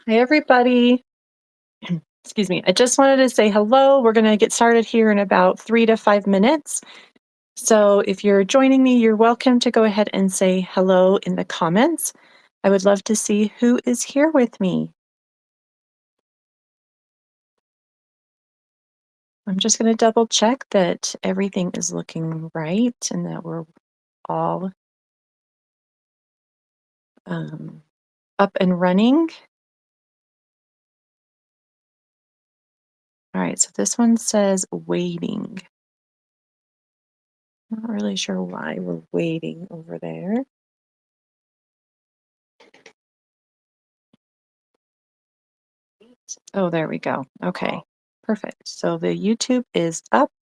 Hi, everybody. Excuse me. I just wanted to say hello. We're going to get started here in about 3 to 5 minutes. So if you're joining me, you're welcome to go ahead and say hello in the comments. I would love to see who is here with me. I'm just going to double check that everything is looking right and that we're all up and running. All right, so this one says waiting. Not really sure why we're waiting over there. Oh, there we go. Okay, perfect. So the YouTube is up.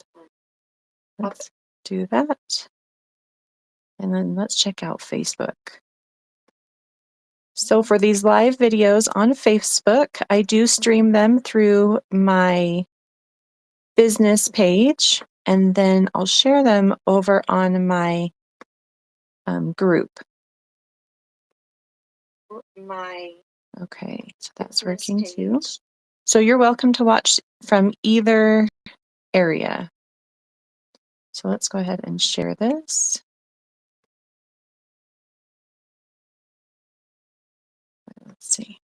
Let's do that. And then let's check out Facebook. So for these live videos on Facebook, I do stream them through my business page, and then I'll share them over on my group. Okay, so that's working too. So you're welcome to watch from either area. So let's go ahead and share this. Let's see.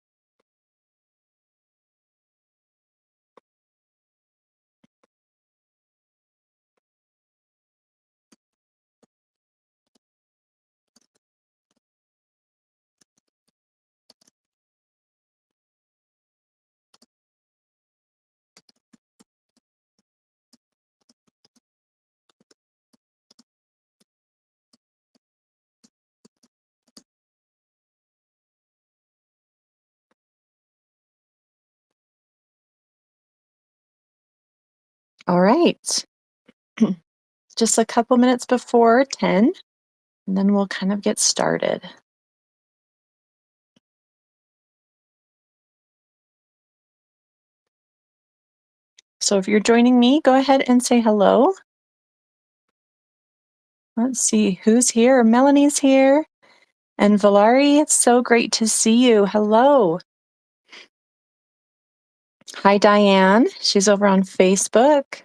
All right. Just a couple minutes before 10, and then we'll kind of get started. So if you're joining me, go ahead and say hello. Let's see who's here. Melanie's here. And Valari, it's so great to see you. Hello. Hi, Diane. She's over on Facebook.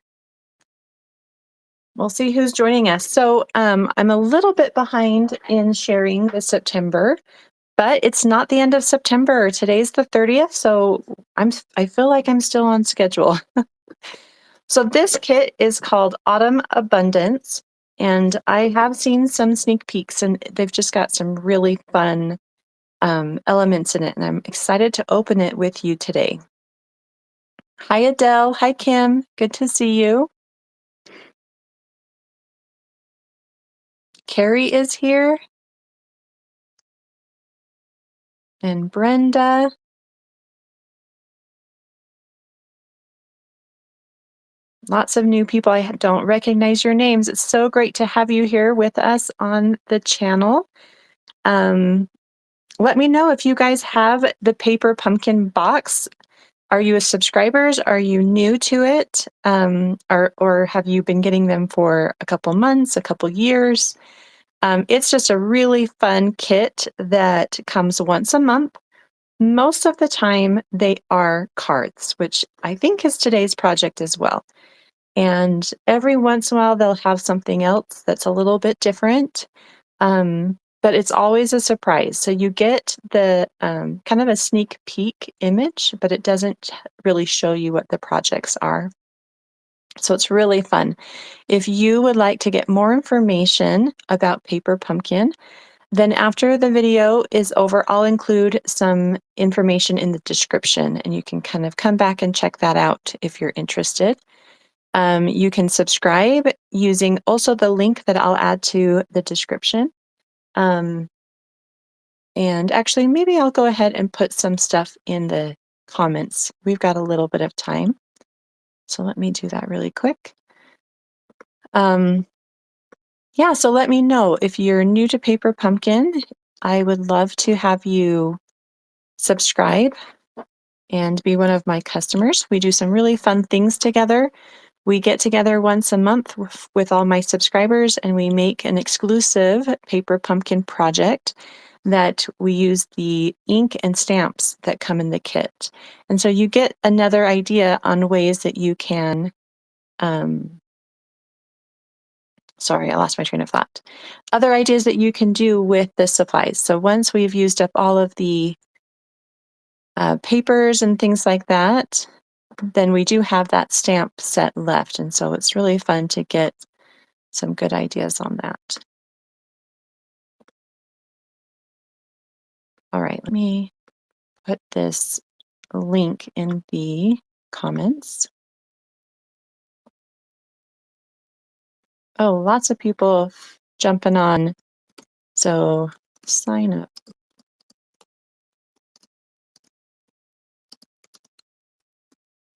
We'll see who's joining us. So I'm a little bit behind in sharing the September, but it's not the end of September. Today's the 30th, so I feel like I'm still on schedule. So this kit is called Autumn Abundance, and I have seen some sneak peeks, and they've just got some really fun elements in it, and I'm excited to open it with you today. Hi, Adele. Hi, Kim. Good to see you. Carrie is here. And Brenda. Lots of new people. I don't recognize your names. It's so great to have you here with us on the channel. Let me know if you guys have the paper pumpkin box. Are you a subscribers? Are you new to it? Or have you been getting them for a couple months, a couple years? It's just a really fun kit that comes once a month. Most of the time they are cards, which I think is today's project as well. And every once in a while they'll have something else that's a little bit different. But it's always a surprise. So you get the kind of a sneak peek image, but it doesn't really show you what the projects are. So it's really fun. If you would like to get more information about Paper Pumpkin, then after the video is over, I'll include some information in the description, and you can kind of come back and check that out if you're interested. You can subscribe using also the link that I'll add to the description. And actually, maybe I'll go ahead and put some stuff in the comments. We've got a little bit of time. So let me do that really quick. Yeah, so let me know if you're new to Paper Pumpkin. I would love to have you subscribe and be one of my customers. We do some really fun things together. We get together once a month with all my subscribers, and we make an exclusive Paper Pumpkin project that we use the ink and stamps that come in the kit. And so you get another idea on ways that you can, sorry, I lost my train of thought. Other ideas that you can do with the supplies. So once we've used up all of the papers and things like that, then we do have that stamp set left. And so it's really fun to get some good ideas on that. All right, let me put this link in the comments. Oh, lots of people jumping on. So sign up.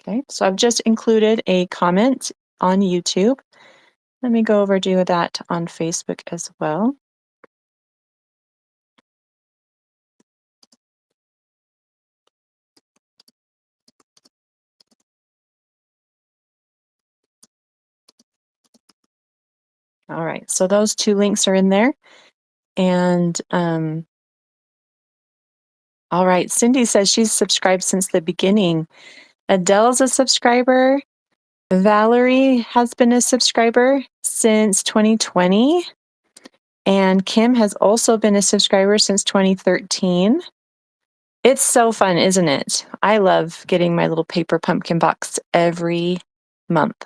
Okay, so I've just included a comment on YouTube. Let me go over do that on Facebook as well. All right, so those two links are in there. And all right, Cindy says she's subscribed since the beginning. Adele's a subscriber. Valerie has been a subscriber since 2020. And Kim has also been a subscriber since 2013. It's so fun, isn't it? I love getting my little paper pumpkin box every month.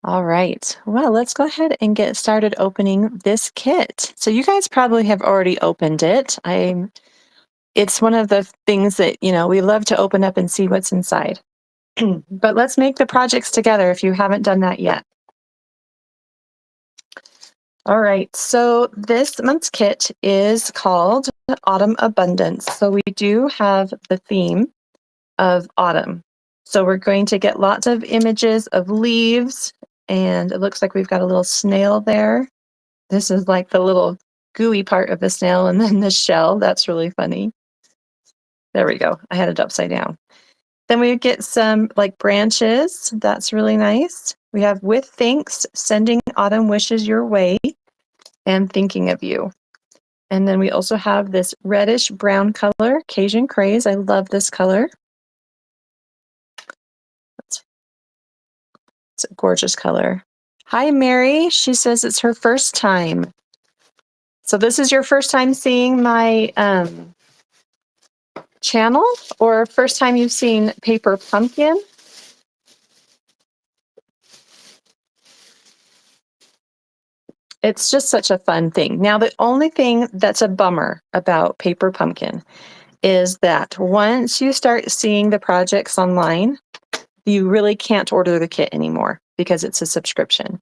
All right, well, let's go ahead and get started opening this kit. So you guys probably have already opened it. It's one of the things that, we love to open up and see what's inside. But let's make the projects together if you haven't done that yet. All right, so this month's kit is called Autumn Abundance. So we do have the theme of autumn. So we're going to get lots of images of leaves, and it looks like we've got a little snail there. This is like the little gooey part of the snail, and then the shell. That's really funny. There we go. I had it upside down. Then we get some like branches. That's really nice. We have with thanks, sending autumn wishes your way, and thinking of you. And then we also have this reddish brown color, Cajun Craze. I love this color. It's a gorgeous color. Hi, Mary. She says it's her first time. So this is your first time seeing my channel, or first time you've seen Paper Pumpkin? It's just such a fun thing. Now, the only thing that's a bummer about Paper Pumpkin is that once you start seeing the projects online, you really can't order the kit anymore because it's a subscription.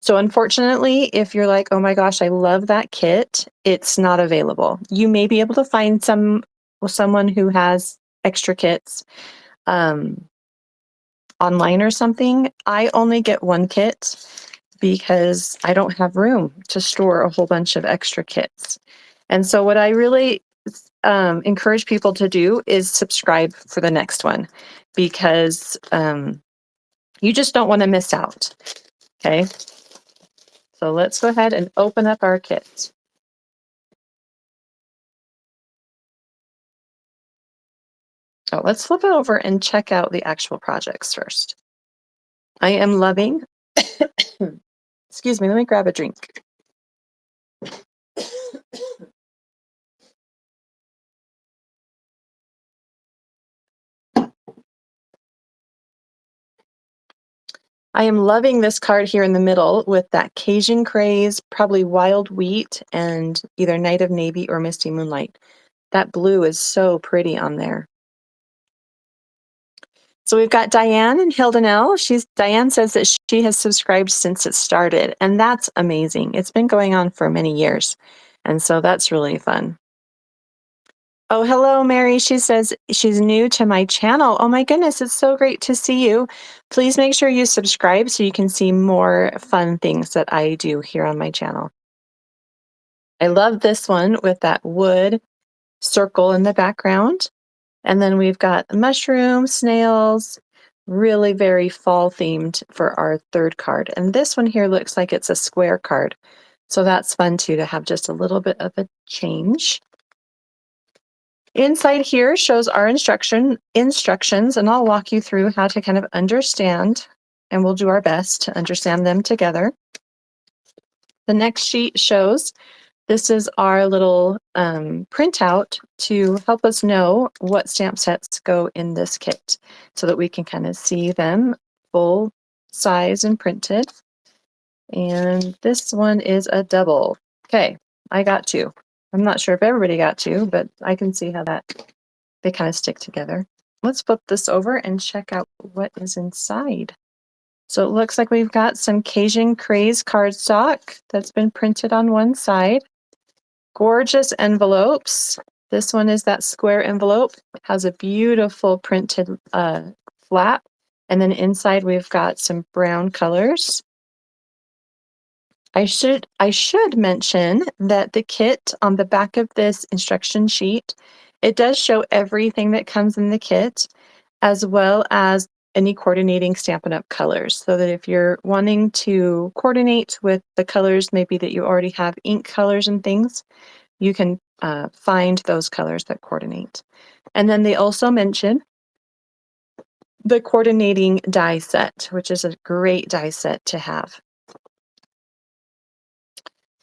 So unfortunately, if you're like, oh my gosh, I love that kit, it's not available. You may be able to find someone who has extra kits online or something. I only get one kit because I don't have room to store a whole bunch of extra kits. And so what I really encourage people to do is subscribe for the next one, because you just don't want to miss out. Okay. So let's go ahead and open up our kit. Oh, let's flip it over and check out the actual projects first. I am loving, excuse me, let me grab a drink. I am loving this card here in the middle with that Cajun Craze, probably wild wheat, and either Night of Navy or Misty Moonlight. That blue is so pretty on there. So we've got Diane and Hildenell. Diane says that she has subscribed since it started, and that's amazing. It's been going on for many years, and so that's really fun. Oh, hello, Mary. She says she's new to my channel. Oh my goodness, it's so great to see you. Please make sure you subscribe so you can see more fun things that I do here on my channel. I love this one with that wood circle in the background. And then we've got mushrooms, snails, really very fall themed for our third card. And this one here looks like it's a square card. So that's fun too, to have just a little bit of a change. Inside here shows our instructions, and I'll walk you through how to kind of understand, and we'll do our best to understand them together. The next sheet shows this is our little printout to help us know what stamp sets go in this kit so that we can kind of see them full size and printed. And this one is a double. Okay, I got two. I'm not sure if everybody got two, but I can see how they kind of stick together. Let's flip this over and check out what is inside. So it looks like we've got some Cajun Craze cardstock that's been printed on one side. Gorgeous envelopes. This one is that square envelope. It has a beautiful printed flap. And then inside we've got some brown colors. I should mention that the kit on the back of this instruction sheet, it does show everything that comes in the kit, as well as any coordinating Stampin' Up! Colors, so that if you're wanting to coordinate with the colors, maybe that you already have ink colors and things, you can find those colors that coordinate. And then they also mention the coordinating die set, which is a great die set to have.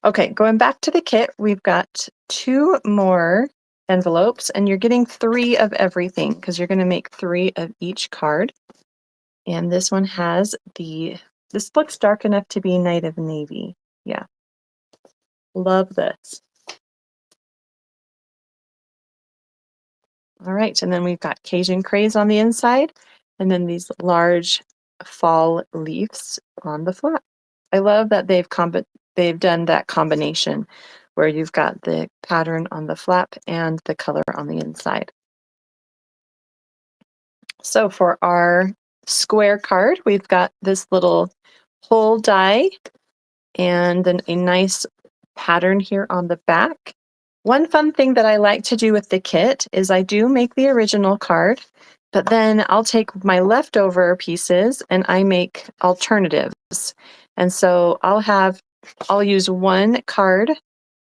Okay, going back to the kit, we've got two more envelopes, and you're getting 3 of everything because you're going to make 3 of each card. And this one has this looks dark enough to be Night of Navy. Yeah, love this. All right, and then we've got Cajun Craze on the inside, and then these large fall leaves on the flap. I love that they've done that combination where you've got the pattern on the flap and the color on the inside. So for our square card, we've got this little whole die and then a nice pattern here on the back. One fun thing that I like to do with the kit is I do make the original card, but then I'll take my leftover pieces and I make alternatives. And so I'll use one card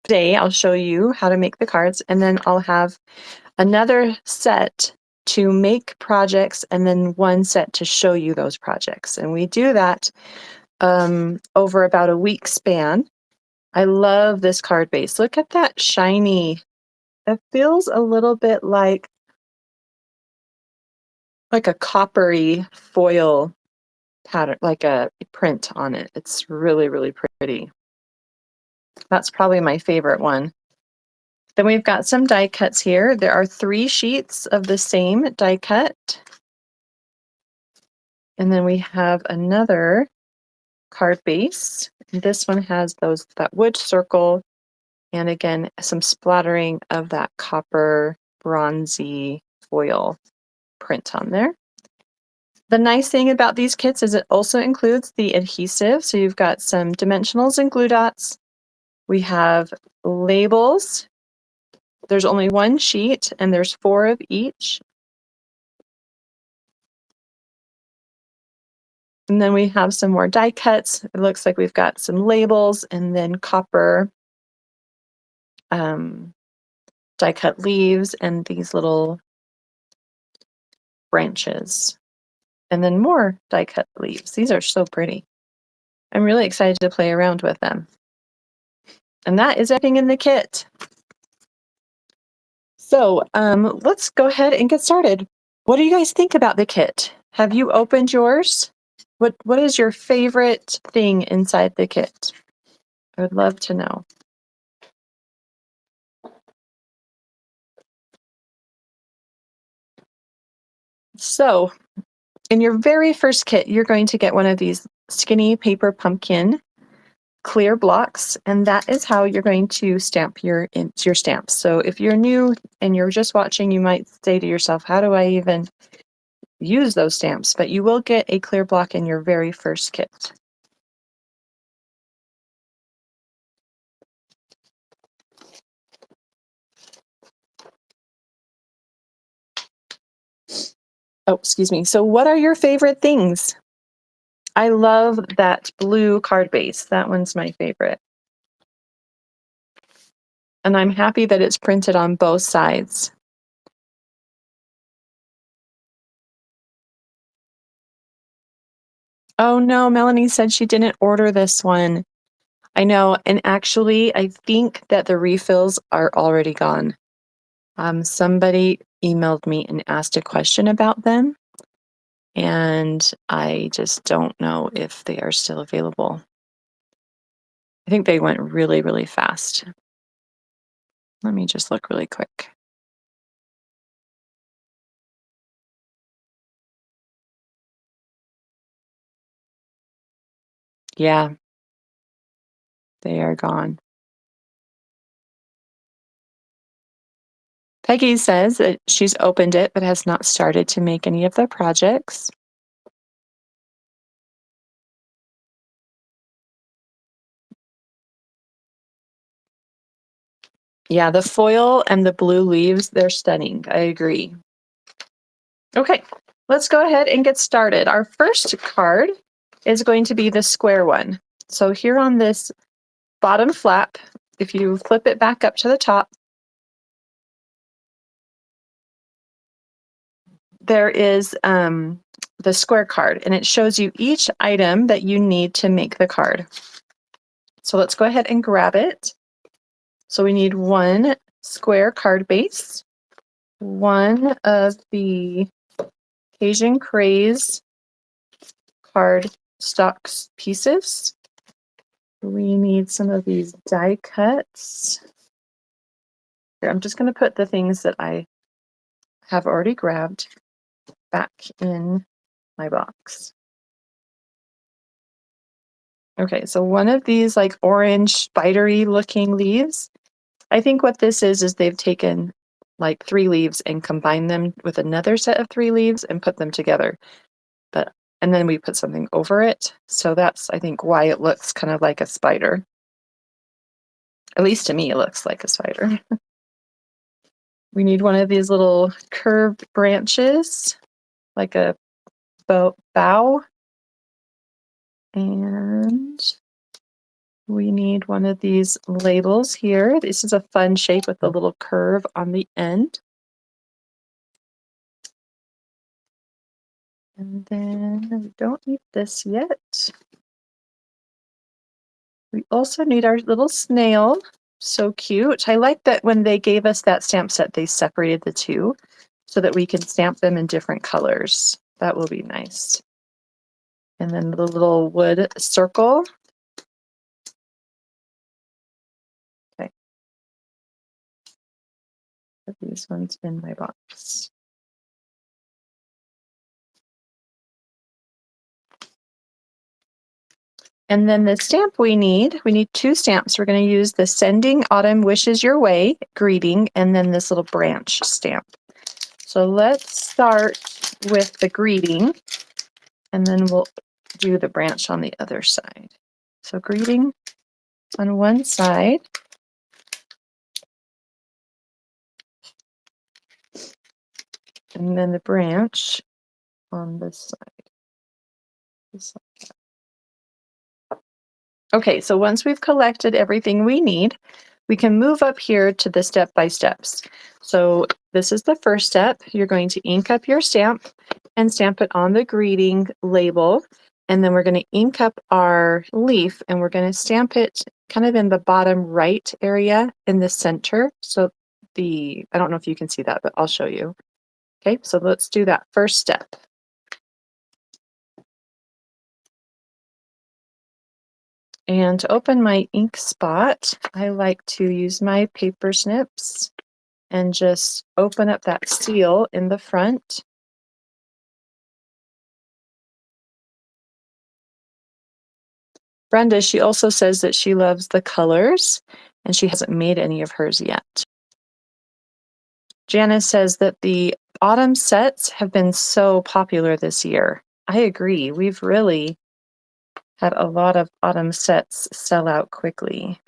today. I'll show you how to make the cards, and then I'll have another set to make projects and then one set to show you those projects. And we do that over about a week span. I love this card base. Look at that shiny. It feels a little bit like a coppery foil pattern, like a print on it. It's really, really pretty. That's probably my favorite one. Then we've got some die cuts here. There are 3 sheets of the same die cut. And then we have another card base. This one has that wood circle, and again, some splattering of that copper bronzy foil print on there. The nice thing about these kits is it also includes the adhesive. So you've got some dimensionals and glue dots. We have labels. There's only 1 sheet and there's 4 of each. And then we have some more die cuts. It looks like we've got some labels and then copper die cut leaves and these little branches. And then more die cut leaves. These are so pretty. I'm really excited to play around with them. And that is everything in the kit. So let's go ahead and get started. What do you guys think about the kit? Have you opened yours? What is your favorite thing inside the kit? I would love to know. So in your very first kit, you're going to get one of these skinny paper pumpkin clear blocks, and that is how you're going to stamp your stamps. So if you're new and you're just watching, you might say to yourself, how do I even use those stamps? But you will get a clear block in your very first kit. Oh, excuse me. So what are your favorite things? I love that blue card base. That one's my favorite. And I'm happy that it's printed on both sides. Oh no, Melanie said she didn't order this one. I know, and actually, I think that the refills are already gone. Somebody emailed me and asked a question about them, and I just don't know if they are still available. I think they went really, really fast. Let me just look really quick. Yeah, they are gone. Peggy says that she's opened it but has not started to make any of the projects. Yeah, the foil and the blue leaves, they're stunning. I agree. Okay, let's go ahead and get started. Our first card is going to be the square one. So here on this bottom flap, if you flip it back up to the top, there is the square card, and it shows you each item that you need to make the card. So let's go ahead and grab it. So we need one square card base, one of the Asian Craze card stocks pieces. We need some of these die cuts. Here, I'm just going to put the things that I have already grabbed back in my box. Okay, so one of these like orange spidery looking leaves, I think what this is they've taken like 3 leaves and combined them with another set of 3 leaves and put them together. And then we put something over it. So that's, I think, why it looks kind of like a spider. At least to me, it looks like a spider. We need one of these little curved branches, like a bow. And we need one of these labels here. This is a fun shape with a little curve on the end. And then we don't need this yet. We also need our little snail. So cute. I like that when they gave us that stamp set, they separated the two so that we can stamp them in different colors. That will be nice. And then the little wood circle. Okay. Put these ones in my box. And then the stamp we need 2 stamps. We're going to use the Sending Autumn Wishes Your Way greeting and then this little branch stamp. So let's start with the greeting and then we'll do the branch on the other side. So greeting on one side. And then the branch on this side. Okay, so once we've collected everything we need, we can move up here to the step-by-steps. So this is the first step. You're going to ink up your stamp and stamp it on the greeting label. And then we're going to ink up our leaf and we're going to stamp it kind of in the bottom right area in the center. So I don't know if you can see that, but I'll show you. Okay, so let's do that first step. And to open my ink spot, I like to use my paper snips and just open up that seal in the front. Brenda, she also says that she loves the colors and she hasn't made any of hers yet. Janice says that the autumn sets have been so popular this year. I agree. We've really had a lot of autumn sets sell out quickly.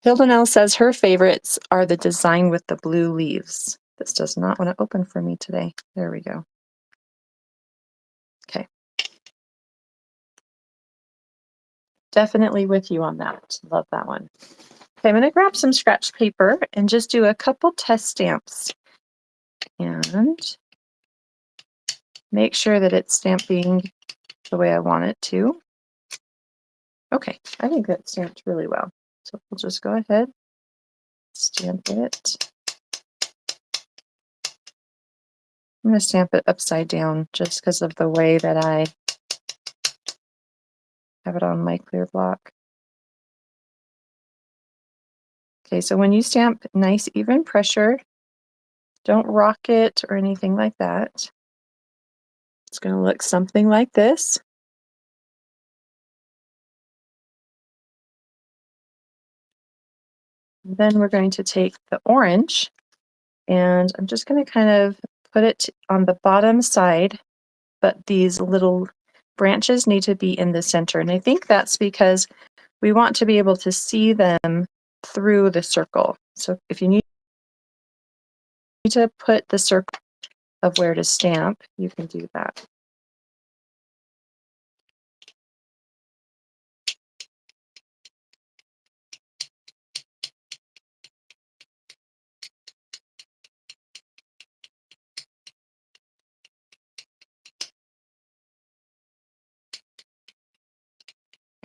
Hildanelle says her favorites are the design with the blue leaves. This does not want to open for me today. There we go. Okay. Definitely with you on that. Love that one. Okay, I'm going to grab some scratch paper and just do a couple test stamps and make sure that it's stamping the way I want it to. Okay, I think that stamped really well. So we'll just go ahead, stamp it. I'm going to stamp it upside down just because of the way that I have it on my clear block. Okay, so when you stamp, nice even pressure. Don't rock it or anything like that. It's going to look something like this. Then we're going to take the orange and I'm just going to kind of put it on the bottom side, but these little branches need to be in the center. And I think that's because we want to be able to see them through the circle. So if you need to put the circle of where to stamp, you can do that.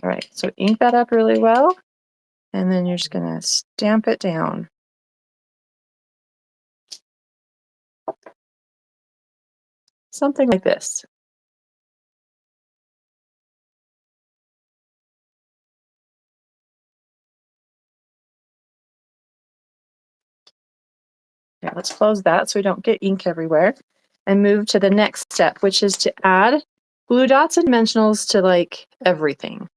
All right, so ink that up really well, and then you're just going to stamp it down. Something like this. Yeah, let's close that so we don't get ink everywhere and move to the next step, which is to add glue dots and dimensionals to like everything.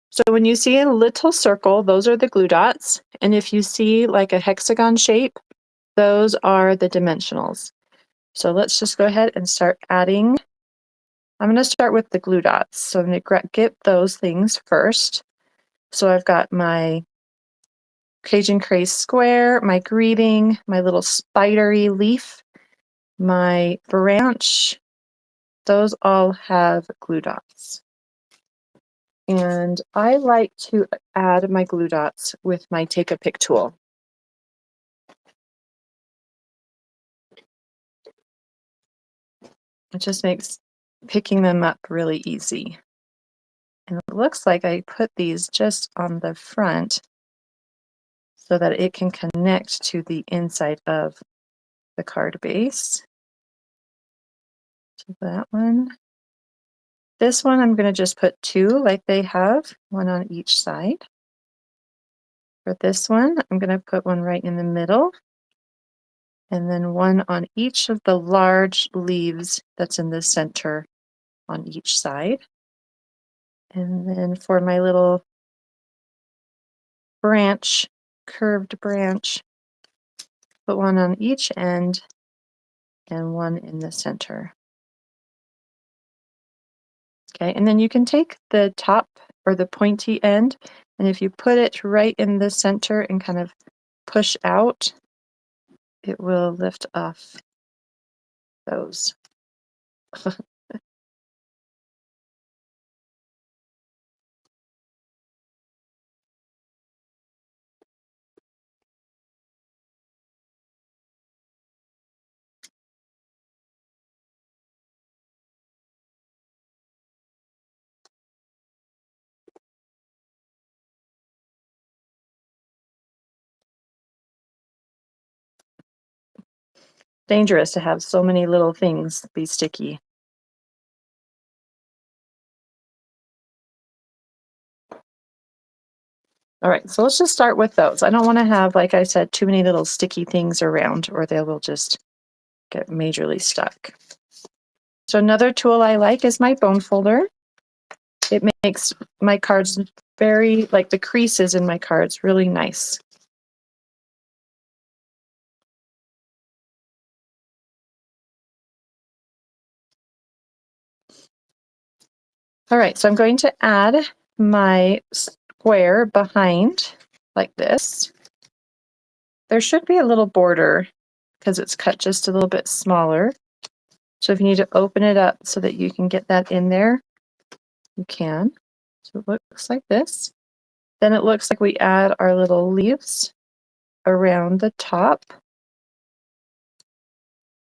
So when you see a little circle, those are the glue dots. And if you see like a hexagon shape, those are the dimensionals. So let's just go ahead and start adding. I'm going to start with the glue dots. So I'm going to get those things first. So I've got my Cajun Craze square, my greeting, my little spidery leaf, my branch. Those all have glue dots. And I like to add my glue dots with my Take a Pick tool. It just makes picking them up really easy. And it looks like I put these just on the front so that it can connect to the inside of the card base. So that one. This one I'm going to just put two like they have, one on each side. For this one, I'm going to put one right in the middle and then one on each of the large leaves that's in the center on each side. And then for my little branch, curved branch, put one on each end and one in the center. Okay, and then you can take the top or the pointy end, and if you put it right in the center and kind of push out, it will lift off those. Dangerous to have so many little things be sticky. All right, so let's just start with those. I don't want to have, like I said, too many little sticky things around or they will just get majorly stuck. So another tool I like is my bone folder. It makes my cards very, like the creases in my cards, really nice. All right, so I'm going to add my square behind like this. There should be a little border because it's cut just a little bit smaller. So if you need to open it up so that you can get that in there, you can. So it looks like this. Then it looks like we add our little leaves around the top,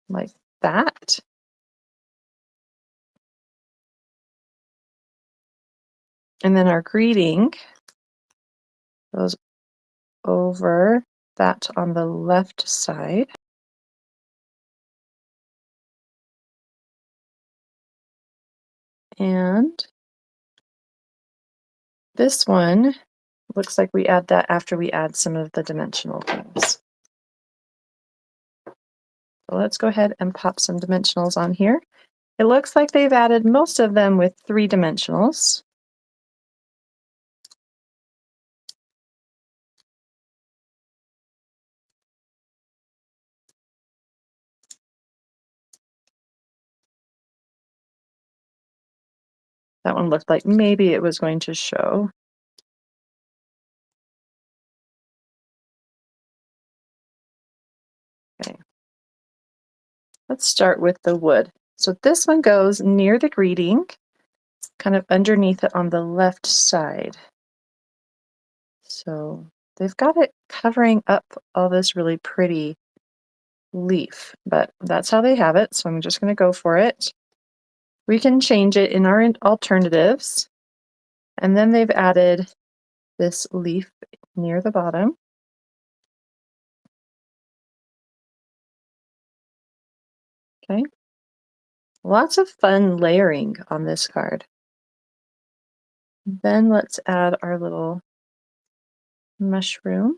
like that. And then our greeting goes over that on the left side. And this one looks like we add that after we add some of the dimensional things. So let's go ahead and pop some dimensionals on here. It looks like they've added most of them with 3 dimensionals. That one looked like maybe it was going to show. Okay. Let's start with the wood. So this one goes near the greeting, kind of underneath it on the left side. So they've got it covering up all this really pretty leaf, but that's how they have it. So I'm just going to go for it. We can change it in our alternatives. And then they've added this leaf near the bottom. Okay. Lots of fun layering on this card. Then let's add our little mushroom.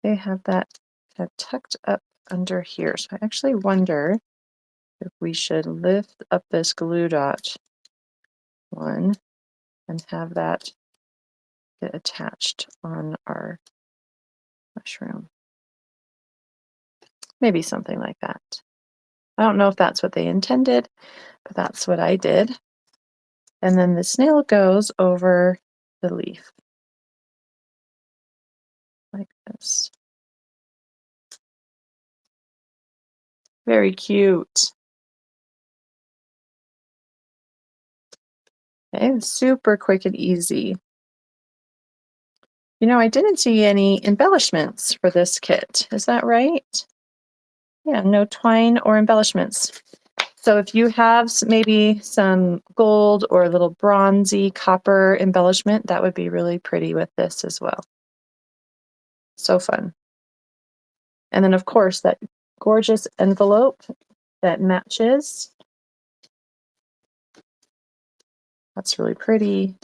They have that kind of tucked up under here. So I actually wonder if we should lift up this glue dot one and have that get attached on our mushroom. Maybe something like that. I don't know if that's what they intended, but that's what I did. And then the snail goes over the leaf like this. Very cute. Okay, super quick and easy. You know, I didn't see any embellishments for this kit. Is that right? Yeah, no twine or embellishments. So if you have maybe some gold or a little bronzy copper embellishment, that would be really pretty with this as well. So fun. And then of course that gorgeous envelope that matches. That's really pretty.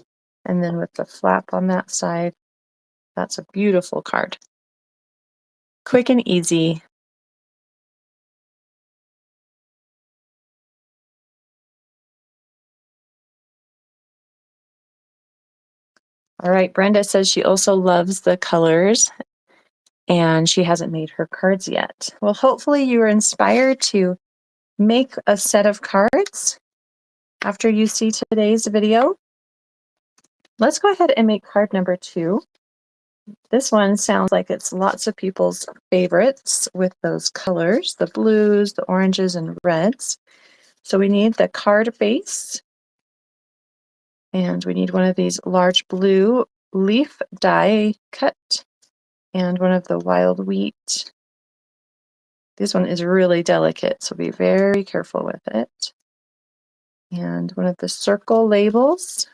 And then with the flap on that side, that's a beautiful card. Quick and easy. All right, Brenda says she also loves the colors and she hasn't made her cards yet. Well, hopefully you are inspired to make a set of cards after you see today's video. Let's go ahead and make card number 2. This one sounds like it's lots of people's favorites with those colors, the blues, the oranges, and reds. So we need the card base, and we need one of these large blue leaf die cut, and one of the wild wheat. This one is really delicate, so be very careful with it. And one of the circle labels.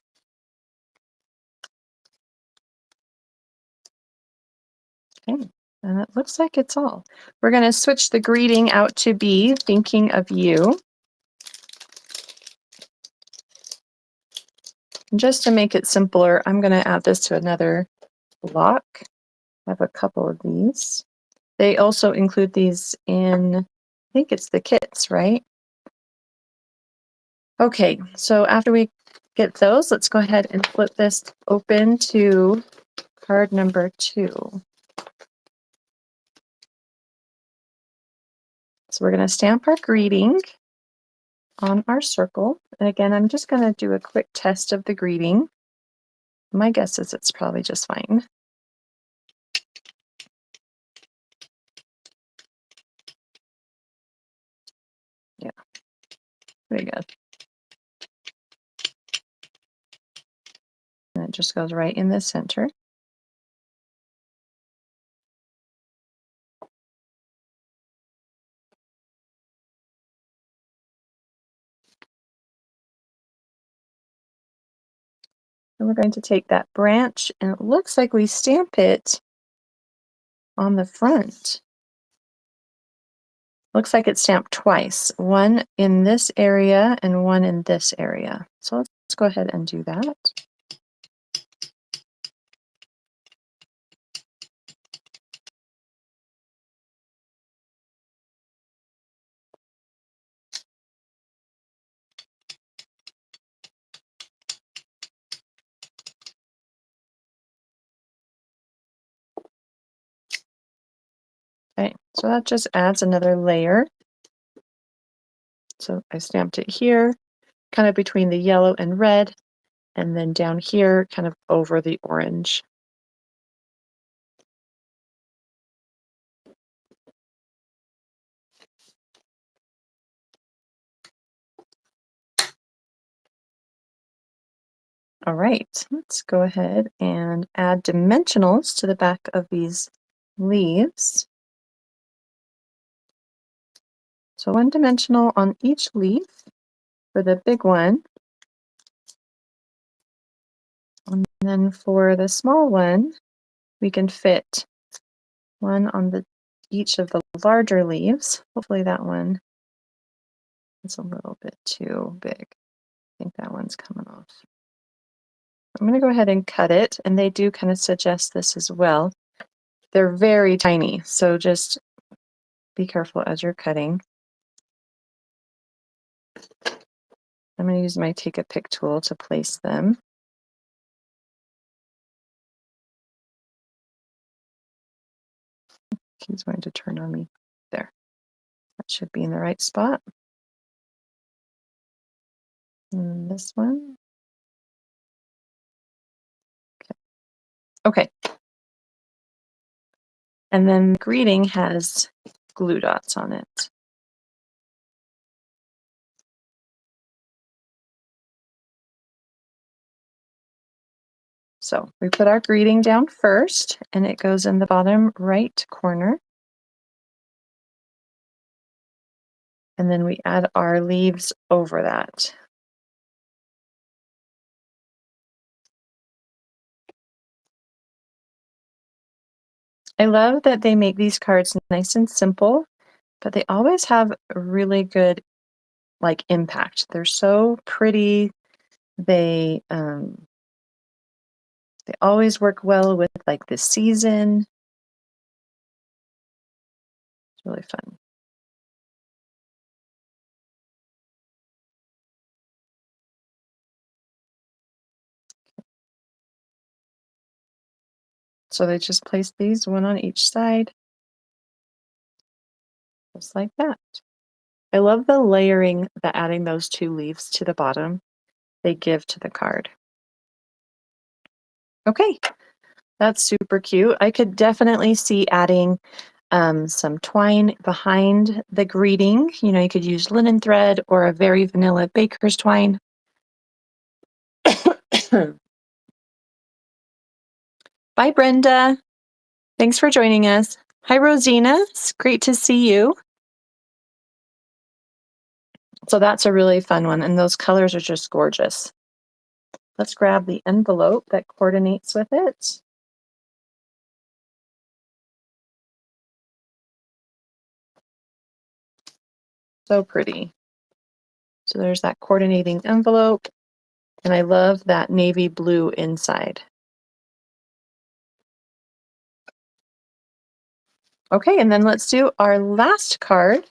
Okay, and it looks like it's all. We're going to switch the greeting out to be thinking of you. And just to make it simpler, I'm going to add this to another block. I have a couple of these. They also include these in, I think it's the kits, right? Okay, so after we get those, let's go ahead and flip this open to card number 2. So we're going to stamp our greeting on our circle. And again, I'm just going to do a quick test of the greeting. My guess is it's probably just fine. Yeah, very good. just goes right in the center. And we're going to take that branch, and it looks like we stamp it on the front. Looks like it's stamped twice, one in this area and one in this area. So let's go ahead and do that. Okay, so that just adds another layer. So I stamped it here, kind of between the yellow and red, and then down here, kind of over the orange. All right, let's go ahead and add dimensionals to the back of these leaves. So one dimensional on each leaf for the big one. And then for the small one, we can fit one on each of the larger leaves. Hopefully that one is a little bit too big. I think that one's coming off. I'm going to go ahead and cut it, and they do kind of suggest this as well. They're very tiny, so just be careful as you're cutting. I'm going to use my Take a Pick tool to place them. He's going to turn on me. There. That should be in the right spot. And this one. Okay. And then the greeting has glue dots on it. So we put our greeting down first, and it goes in the bottom right corner. And then we add our leaves over that. I love that they make these cards nice and simple, but they always have a really good impact. They're so pretty. They always work well with the season. It's really fun. So they just place these one on each side, just like that. I love the layering that adding those two leaves to the bottom they give to the card. Okay, that's super cute. I could definitely see adding some twine behind the greeting. You could use linen thread or a very vanilla baker's twine. Bye, Brenda. Thanks for joining us. Hi, Rosina. It's great to see you. So that's a really fun one, and those colors are just gorgeous. Let's grab the envelope that coordinates with it. So pretty. So there's that coordinating envelope, and I love that navy blue inside. Okay, and then let's do our last card.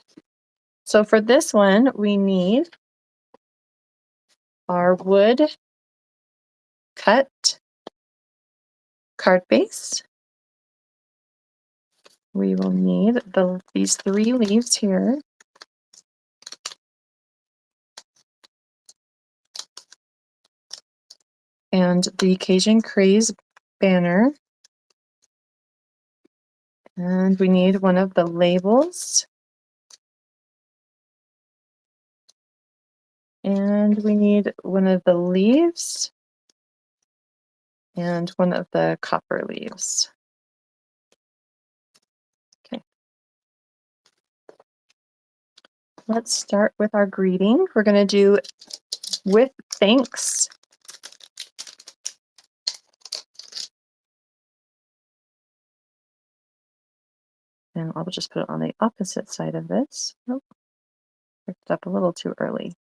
So for this one, we need our wood cut card base. We will need these 3 leaves here. And the Cajun Craze banner. And we need one of the labels. And we need one of the leaves. and one of the copper leaves. Okay. Let's start with our greeting. We're going to do with thanks. And I'll just put it on the opposite side of this. Oh, picked it up a little too early.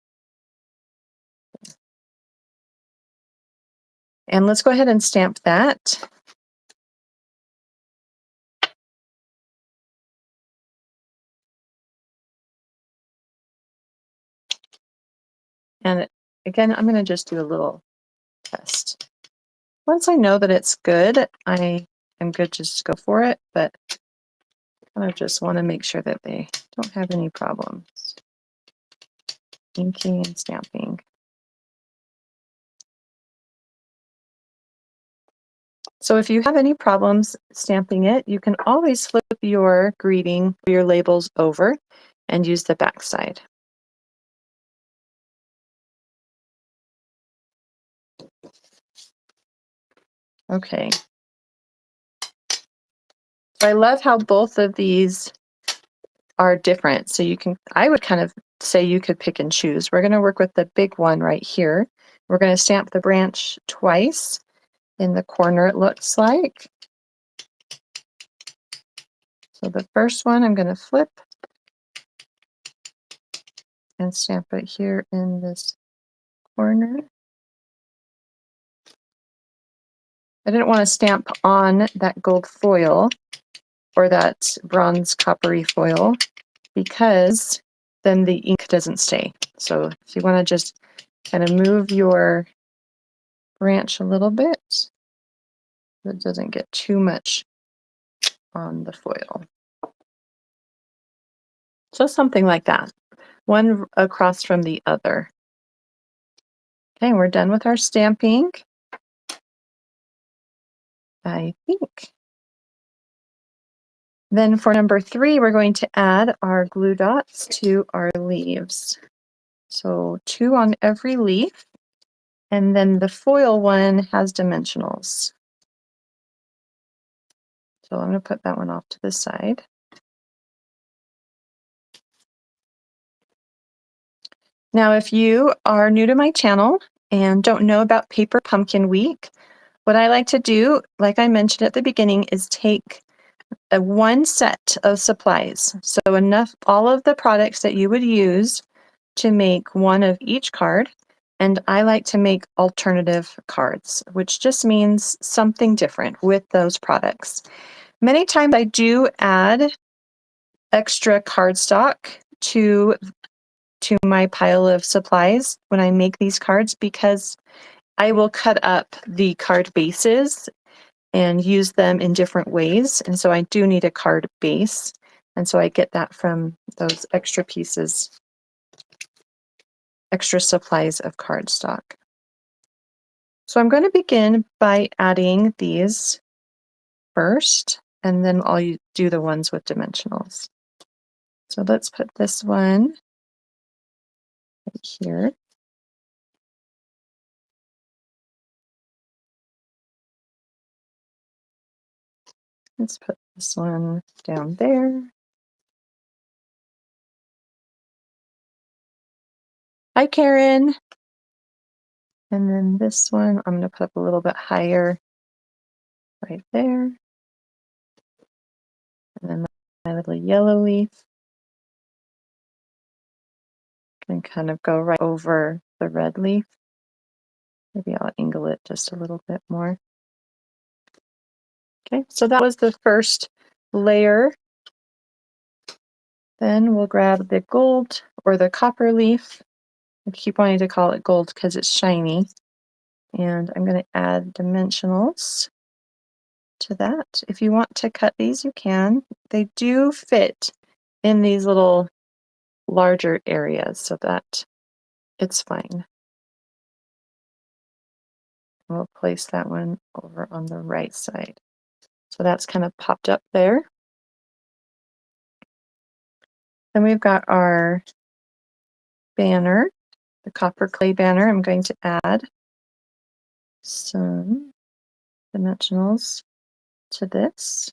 And let's go ahead and stamp that. And again, I'm going to just do a little test. Once I know that it's good, I am good just to go for it, but I just want to make sure that they don't have any problems. Inking and stamping. So if you have any problems stamping it, you can always flip your greeting, your labels over and use the back side. Okay. So I love how both of these are different. So you can, I would kind of say you could pick and choose. We're going to work with the big one right here. We're going to stamp the branch twice in the corner, it looks like. So the first one I'm going to flip and stamp it here in this corner. I didn't want to stamp on that gold foil or that bronze coppery foil because then the ink doesn't stay. So if you want to just kind of move your branch a little bit, so it doesn't get too much on the foil. So something like that, one across from the other. Okay, we're done with our stamping, I think. Then for number 3, we're going to add our glue dots to our leaves. So 2 on every leaf, and then the foil one has dimensionals. So I'm going to put that one off to the side. Now, if you are new to my channel and don't know about Paper Pumpkin Week, what I like to do, like I mentioned at the beginning, is take one set of supplies. So enough, all of the products that you would use to make one of each card. And I like to make alternative cards, which just means something different with those products. Many times I do add extra cardstock to my pile of supplies when I make these cards because I will cut up the card bases and use them in different ways. And so I do need a card base. And so I get that from those extra pieces, extra supplies of cardstock. So I'm going to begin by adding these first, and then I'll do the ones with dimensionals. So let's put this one right here. Let's put this one down there. Hi, Karen. And then this one, I'm going to put up a little bit higher right there. And then my little yellow leaf can kind of go right over the red leaf. Maybe I'll angle it just a little bit more. Okay, so that was the first layer. Then we'll grab the gold or the copper leaf. I keep wanting to call it gold because it's shiny. And I'm going to add dimensionals to that. If you want to cut these, you can. They do fit in these little larger areas so that it's fine. We'll place that one over on the right side. So that's kind of popped up there. Then we've got our banner, the copper clay banner. I'm going to add some dimensionals to this.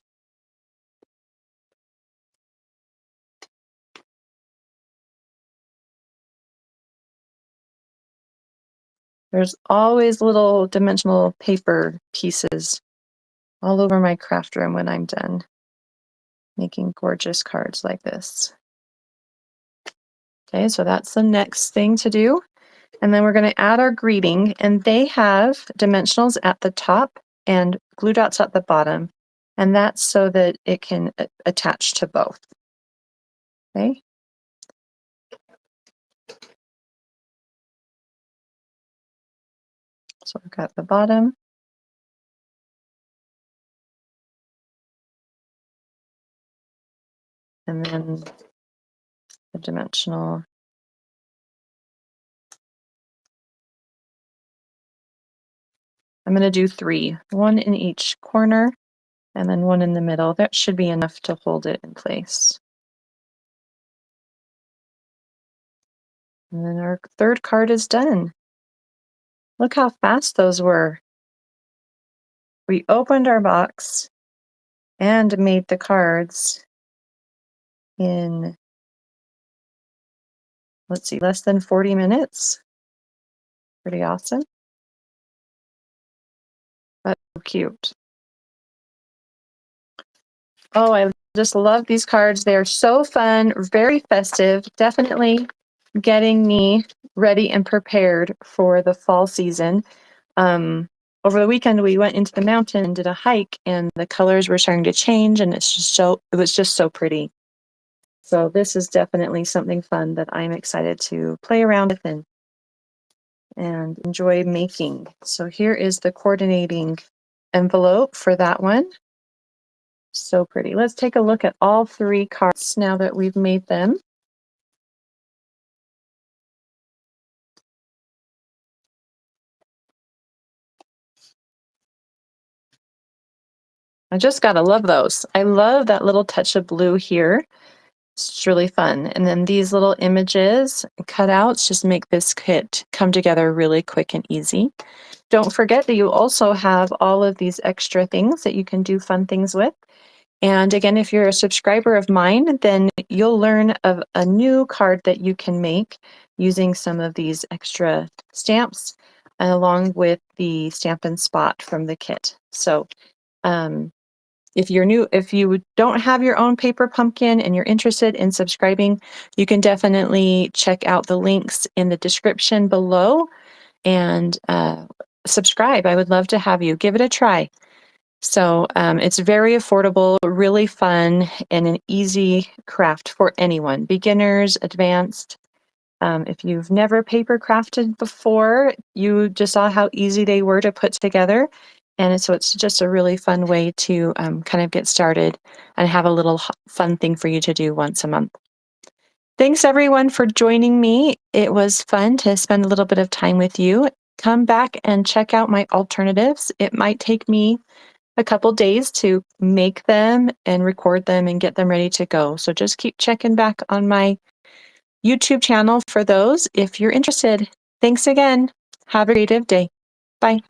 There's always little dimensional paper pieces all over my craft room when I'm done making gorgeous cards like this. Okay, so that's the next thing to do. And then we're going to add our greeting, and they have dimensionals at the top and glue dots at the bottom. And that's so that it can attach to both. Okay. So we've got the bottom. And then the dimensional. I'm going to do 3, 1 in each corner and then 1 in the middle. That should be enough to hold it in place. And then our third card is done. Look how fast those were. We opened our box and made the cards in, let's see, less than 40 minutes. Pretty awesome. That's so cute. Oh, I just love these cards. They are so fun, very festive, definitely getting me ready and prepared for the fall season. Over the weekend, we went into the mountain and did a hike, and the colors were starting to change, and it was just so pretty. So this is definitely something fun that I'm excited to play around with and enjoy making. So here is the coordinating envelope for that one. So pretty. Let's take a look at all 3 cards now that we've made them. I just gotta love those. I love that little touch of blue here. It's really fun. And then these little images, cutouts, just make this kit come together really quick and easy. Don't forget that you also have all of these extra things that you can do fun things with. And again, if you're a subscriber of mine, then you'll learn of a new card that you can make using some of these extra stamps along with the Stamp and Spot from the kit. So if you don't have your own paper pumpkin and you're interested in subscribing, you can definitely check out the links in the description below and subscribe. I would love to have you. Give it a try. So it's very affordable, really fun, and an easy craft for anyone, beginners, advanced. If you've never paper crafted before, you just saw how easy they were to put together. And so it's just a really fun way to kind of get started and have a little fun thing for you to do once a month. Thanks everyone for joining me. It was fun to spend a little bit of time with you. Come back and check out my alternatives. It might take me a couple days to make them and record them and get them ready to go. So just keep checking back on my YouTube channel for those if you're interested. Thanks again. Have a creative day. Bye.